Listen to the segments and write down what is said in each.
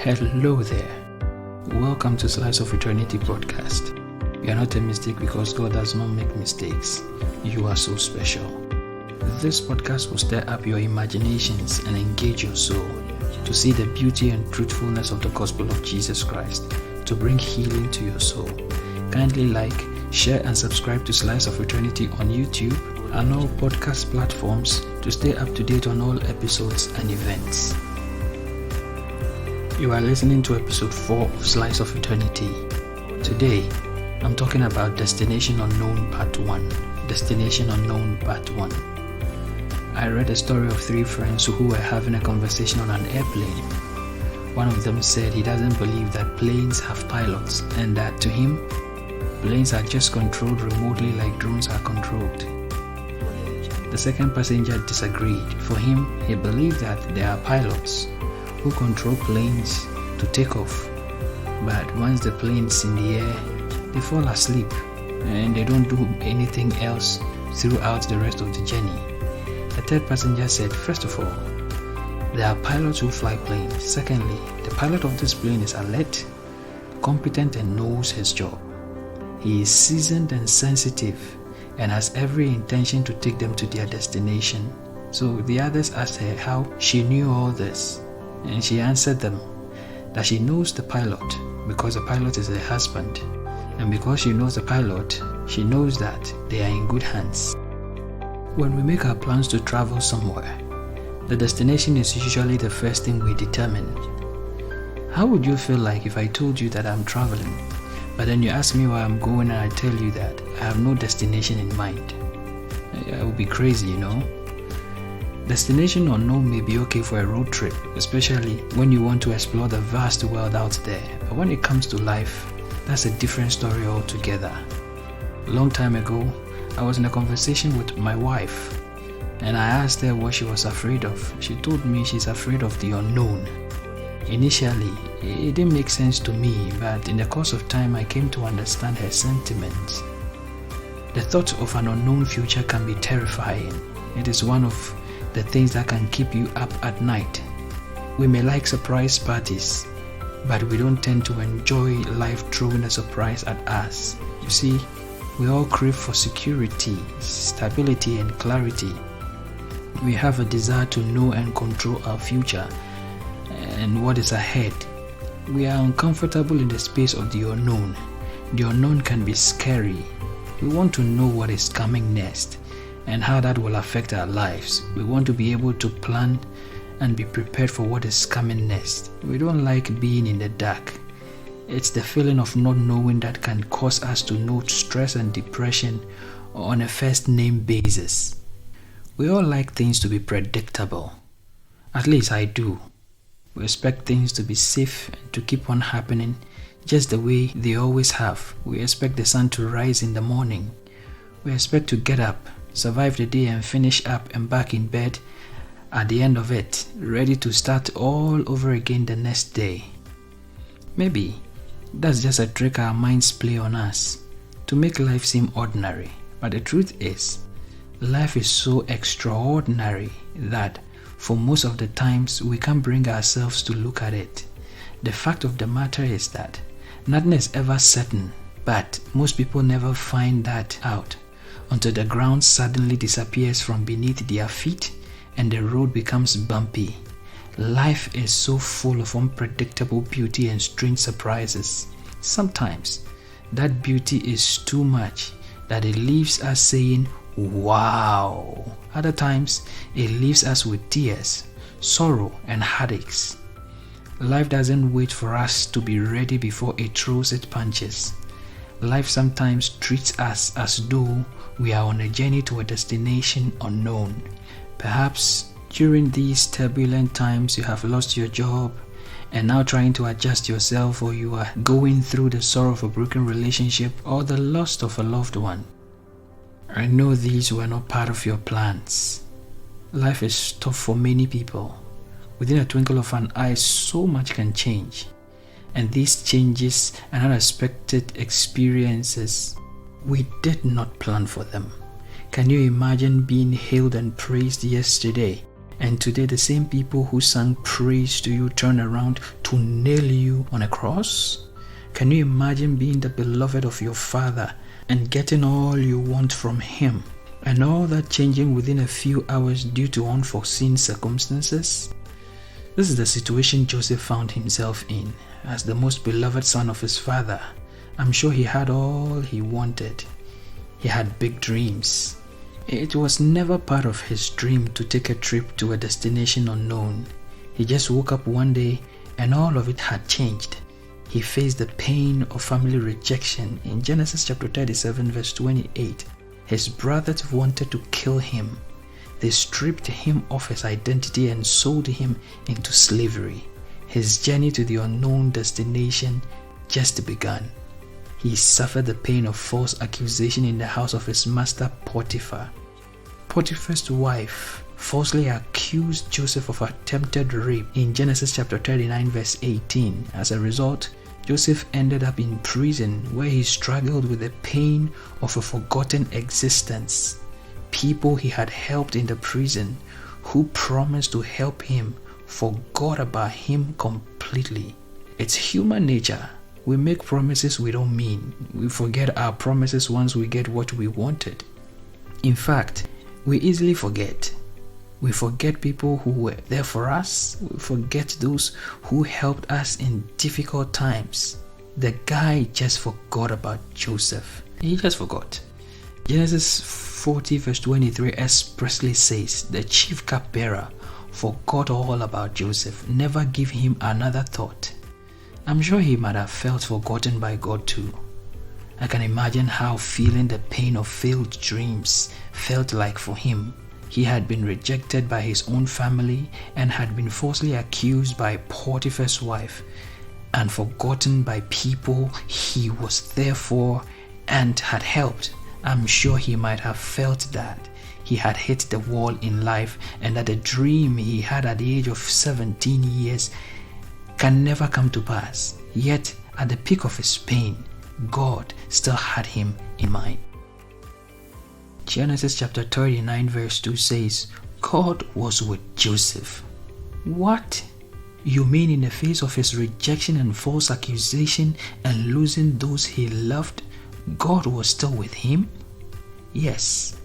Hello there. Welcome to Slice of Eternity podcast. You are not a mistake because God does not make mistakes. You are so special. This podcast will stir up your imaginations and engage your soul to see the beauty and truthfulness of the gospel of Jesus Christ, to bring healing to your soul. Kindly like, share and subscribe to Slice of Eternity on YouTube and all podcast platforms to stay up to date on all episodes and events. You are listening to episode 4 of Slice of Eternity. Today, I'm talking about Destination Unknown Part 1. Destination Unknown Part 1. I read a story of 3 friends who were having a conversation on an airplane. One of them said he doesn't believe that planes have pilots and that to him, planes are just controlled remotely like drones are controlled. The second passenger disagreed. For him, he believed that there are pilots who control planes to take off, but once the plane's in the air, they fall asleep and they don't do anything else throughout the rest of the journey. The third passenger said, first of all, there are pilots who fly planes. Secondly, the pilot of this plane is alert, competent and knows his job. He is seasoned and sensitive and has every intention to take them to their destination. So the others asked her how she knew all this, and she answered them that she knows the pilot because the pilot is her husband, and because she knows the pilot, she knows that they are in good hands. When we make our plans to travel somewhere, the destination is usually the first thing we determine. How would you feel like if I told you that I'm traveling, but then you ask me where I'm going and I tell you that I have no destination in mind? I would be crazy, you know? Destination unknown may be okay for a road trip, especially when you want to explore the vast world out there. But when it comes to life, that's a different story altogether. A long time ago, I was in a conversation with my wife, and I asked her what she was afraid of. She told me she's afraid of the unknown. Initially, it didn't make sense to me, but in the course of time, I came to understand her sentiments. The thought of an unknown future can be terrifying. It is one of the things that can keep you up at night. We may like surprise parties, but we don't tend to enjoy life throwing a surprise at us. You see, we all crave for security, stability and clarity. We have a desire to know and control our future and what is ahead. We are uncomfortable in the space of the unknown. The unknown can be scary. We want to know what is coming next and how that will affect our lives. We want to be able to plan and be prepared for what is coming next. We don't like being in the dark. It's the feeling of not knowing that can cause us to note stress and depression on a first name basis. We all like things to be predictable. At least I do. We expect things to be safe and to keep on happening just the way they always have. We expect the sun to rise in the morning. We expect to get up, survive the day and finish up and back in bed at the end of it, ready to start all over again the next day. Maybe that's just a trick our minds play on us to make life seem ordinary. But the truth is, life is so extraordinary that for most of the times we can't bring ourselves to look at it. The fact of the matter is that nothing is ever certain, but most people never find that out until the ground suddenly disappears from beneath their feet and the road becomes bumpy. Life is so full of unpredictable beauty and strange surprises. Sometimes that beauty is too much that it leaves us saying, wow. Other times it leaves us with tears, sorrow and heartaches. Life doesn't wait for us to be ready before it throws its punches. Life sometimes treats us as though we are on a journey to a destination unknown. Perhaps during these turbulent times you have lost your job and now trying to adjust yourself, or you are going through the sorrow of a broken relationship or the loss of a loved one. I know these were not part of your plans. Life is tough for many people. Within a twinkle of an eye, so much can change. And these changes and unexpected experiences, we did not plan for them. Can you imagine being hailed and praised yesterday And today the same people who sang praise to you turn around to nail you on a cross? Can you imagine being the beloved of your Father and getting all you want from Him, and all that changing within a few hours due to unforeseen circumstances? This is the situation Joseph found himself in as the most beloved son of his father. I'm sure he had all he wanted. He had big dreams. It was never part of his dream to take a trip to a destination unknown. He just woke up one day and all of it had changed. He faced the pain of family rejection. In Genesis chapter 37 verse 28, his brothers wanted to kill him. They stripped him of his identity and sold him into slavery. His journey to the unknown destination just began. He suffered the pain of false accusation in the house of his master Potiphar. Potiphar's wife falsely accused Joseph of attempted rape in Genesis chapter 39 verse 18. As a result, Joseph ended up in prison where he struggled with the pain of a forgotten existence. People he had helped in the prison, who promised to help him, forgot about him completely. It's human nature. We make promises we don't mean. We forget our promises once we get what we wanted. In fact, we easily forget. We forget people who were there for us. We forget those who helped us in difficult times. The guy just forgot about Joseph. He just forgot. Genesis 40 verse 23 expressly says, the chief cupbearer forgot all about Joseph, never gave him another thought. I'm sure he might have felt forgotten by God too. I can imagine how feeling the pain of failed dreams felt like for him. He had been rejected by his own family and had been falsely accused by Potiphar's wife and forgotten by people he was there for and had helped. I'm sure he might have felt that he had hit the wall in life and that the dream he had at the age of 17 years can never come to pass. Yet, at the peak of his pain, God still had him in mind. Genesis chapter 39 verse 2 says, God was with Joseph. What? You mean in the face of his rejection and false accusation and losing those he loved, God was still with him? Yes,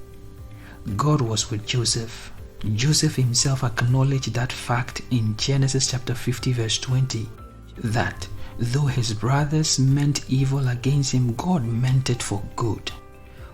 God was with Joseph. Joseph himself acknowledged that fact in Genesis chapter 50 verse 20, that though his brothers meant evil against him, God meant it for good.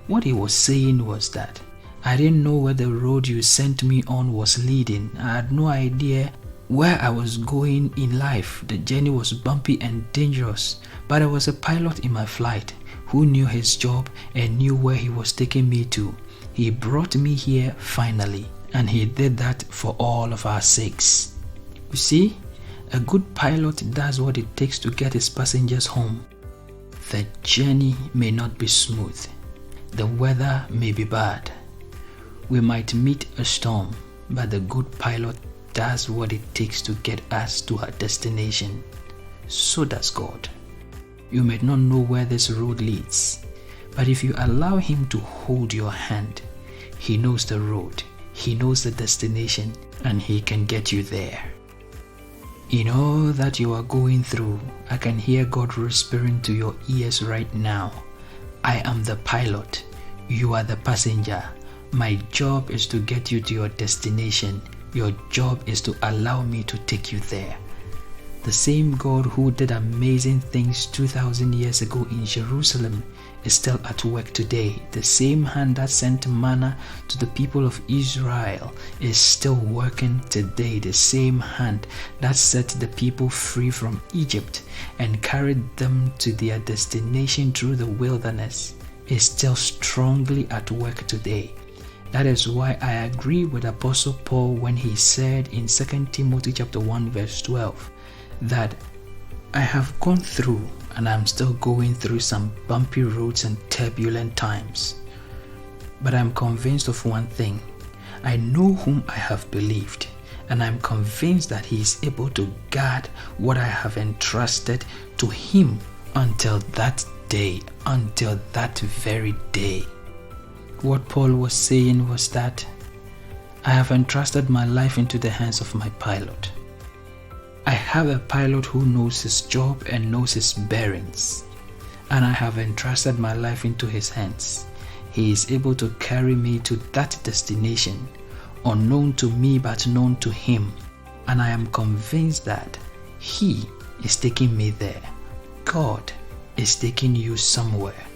What he was saying was that, I didn't know where the road you sent me on was leading. I had no idea where I was going in life. The journey was bumpy and dangerous, but there was a pilot in my flight who knew his job and knew where he was taking me to. He brought me here finally, and he did that for all of our sakes. You see, a good pilot does what it takes to get his passengers home. The journey may not be smooth. The weather may be bad. We might meet a storm, but the good pilot does what it takes to get us to our destination. So does God. You may not know where this road leads, but if you allow Him to hold your hand, He knows the road, He knows the destination, and He can get you there. In all that you are going through, I can hear God whispering to your ears right now, I am the pilot, you are the passenger. My job is to get you to your destination. Your job is to allow me to take you there. The same God who did amazing things 2,000 years ago in Jerusalem is still at work today. The same hand that sent manna to the people of Israel is still working today. The same hand that set the people free from Egypt and carried them to their destination through the wilderness is still strongly at work today. That is why I agree with Apostle Paul when he said in 2 Timothy chapter 1 verse 12 that I have gone through and I'm still going through some bumpy roads and turbulent times. But I'm convinced of one thing. I know whom I have believed, and I'm convinced that He is able to guard what I have entrusted to Him until that day, until that very day. What Paul was saying was that I have entrusted my life into the hands of my pilot. I have a pilot who knows his job and knows his bearings, and I have entrusted my life into his hands. He is able to carry me to that destination, unknown to me but known to him, and I am convinced that he is taking me there. God is taking you somewhere.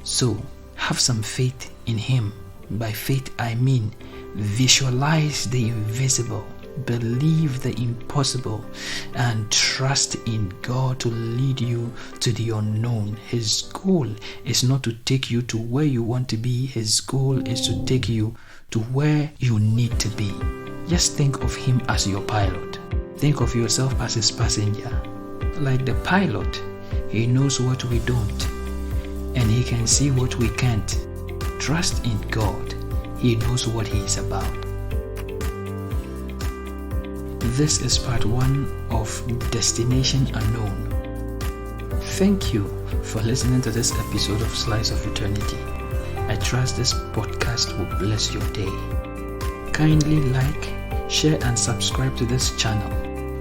So have some faith in him. By faith I mean visualize the invisible, believe the impossible, and trust in God to lead you to the unknown. His goal is not to take you to where you want to be. His goal is to take you to where you need to be. Just think of him as your pilot. Think of yourself as his passenger. Like the pilot, he knows what we don't, and he can see what we can't. Trust in God. He knows what he is about. This is part 1 of Destination Unknown. Thank you for listening to this episode of Slice of Eternity. I trust this podcast will bless your day. Kindly like, share and subscribe to this channel.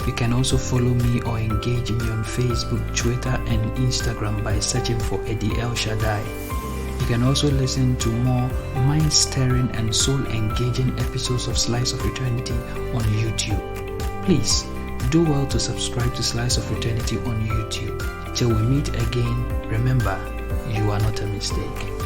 You can also follow me or engage me on Facebook, Twitter and Instagram by searching for Eddie El Shaddai. You can also listen to more mind-stirring and soul-engaging episodes of Slice of Eternity on YouTube. Please do well to subscribe to Slice of Eternity on YouTube. Till we meet again, remember, you are not a mistake.